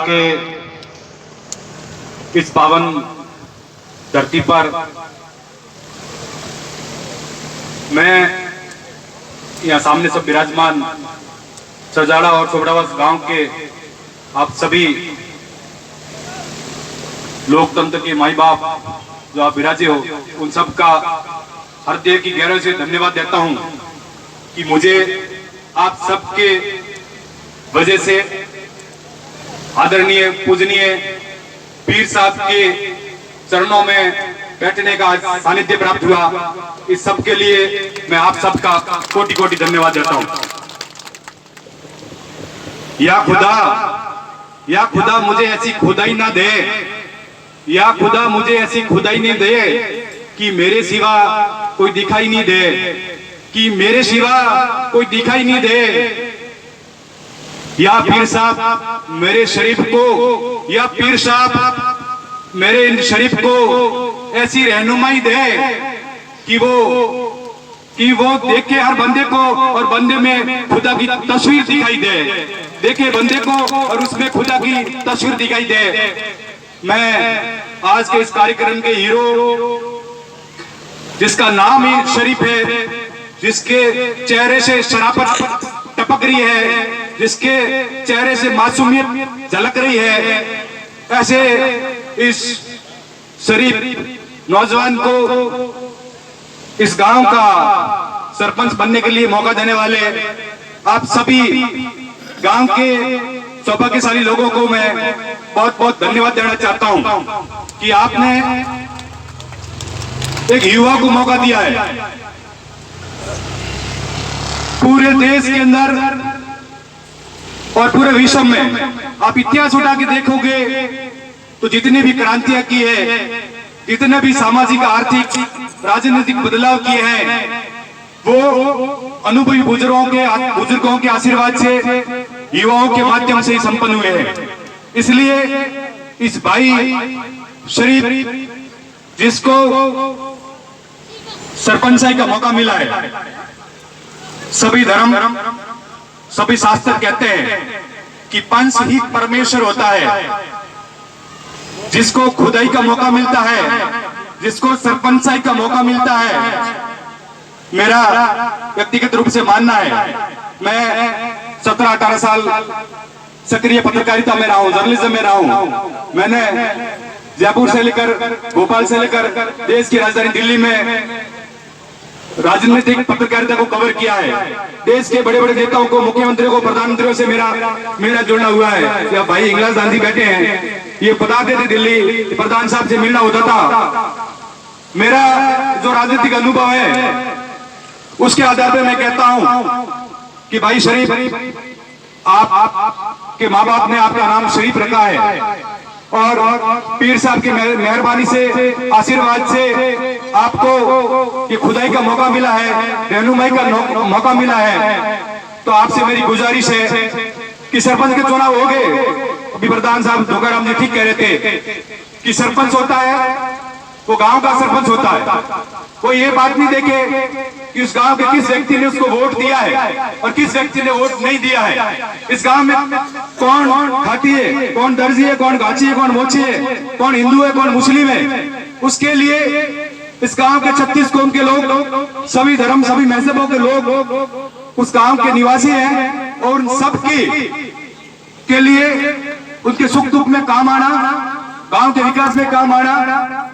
के इस पावन धरती पर मैं यहाँ सामने सब विराजमान सजाड़ा और सोबड़ावास गांव के आप सभी लोकतंत्र के माई बाप जो आप विराजे हो, उन सब का हृदय की गहराई से धन्यवाद देता हूं कि मुझे आप सबके वजह से आदरणीय पूजनीय पीर साहब के चरणों में बैठने का सानिध्य प्राप्त हुआ। इस सब के लिए मैं आप सबका कोटि कोटि धन्यवाद देता हूं। या खुदा मुझे ऐसी खुदाई ना दे, या खुदा मुझे ऐसी खुदाई नहीं दे कि मेरे सिवा कोई दिखाई नहीं दे, कि मेरे सिवा कोई दिखाई नहीं दे। या पीर साहब मेरे शरीफ को, या पीर साहब मेरे शरीफ को ऐसी रहनुमाई दे कि वो देखे हर बंदे को और बंदे में खुदा की तस्वीर दिखाई दे, देखे बंदे को और उसमें खुदा की तस्वीर दिखाई दे। मैं आज के इस कार्यक्रम के हीरो, जिसका नाम ही शरीफ है, जिसके चेहरे से शराफत टपक रही है, जिसके चेहरे से मासूमियत झलक रही है, ऐसे इस शरीफ नौजवान को इस गांव का सरपंच बनने के लिए मौका देने वाले आप सभी गांव के सौभाग्यशाली लोगों को मैं बहुत बहुत धन्यवाद देना चाहता हूं कि आपने एक युवा को मौका दिया है। पूरे देश के अंदर और पूरे विश्व में आप इतिहास उठा के देखोगे तो जितने भी क्रांतियां की है, जितने भी सामाजिक आर्थिक राजनीतिक बदलाव किए हैं, वो अनुभवी बुजुर्गों के आशीर्वाद से, युवाओं के माध्यम से ही संपन्न हुए हैं। इसलिए इस भाई शरीफ जिसको सरपंचाई का मौका मिला है, सभी धर्म सभी शास्त्र कहते हैं कि पंच ही परमेश्वर होता है। जिसको खुदाई का मौका मिलता है, जिसको सरपंचाई का मौका मिलता है, मेरा व्यक्तिगत रूप से मानना है, मैं 17-18 साल सक्रिय पत्रकारिता में रहा हूं, जर्नलिज्म में रहा हूं। मैंने जयपुर से लेकर भोपाल से लेकर देश की राजधानी दिल्ली में राजनीतिक पत्रकारिता को कवर किया है। देश के बड़े बड़े नेताओं को, मुख्यमंत्रियों को, प्रधानमंत्रियों से मेरा जुड़ना हुआ है। या भाई इंग्लैंड गांधी बैठे हैं, ये बताते थे दिल्ली प्रधान साहब से मिलना होता था। मेरा जो राजनीतिक अनुभव है उसके आधार पर मैं कहता हूं कि भाई शरीफ, आप के माँ बाप ने आपका नाम शरीफ रखा है और पीर साहब की मेहरबानी से, आशीर्वाद से आपको ये खुदाई का मौका मिला है, रहनुमाई का मौका मिला है। तो आपसे मेरी गुजारिश है कि सरपंच के चुनाव हो गए, अभी प्रधान साहब धोखाराम जी ठीक कह रहे थे कि सरपंच होता है वो गांव का सरपंच होता है। कोई ये बात नहीं देखे कि उस गांव के किस व्यक्ति ने उसको वोट दिया है और किस व्यक्ति ने वोट नहीं दिया है। इस गांव में कौन खाती है, कौन दर्जी है, कौन गाची है, कौन मोची है, कौन हिंदू है, कौन मुस्लिम है, उसके लिए इस गांव के 36 कौम के लोग, सभी धर्म सभी मजहबों के लोग उस गांव के निवासी हैं और उन सबकी के लिए उनके सुख दुख में काम आना, गांव के विकास में काम आना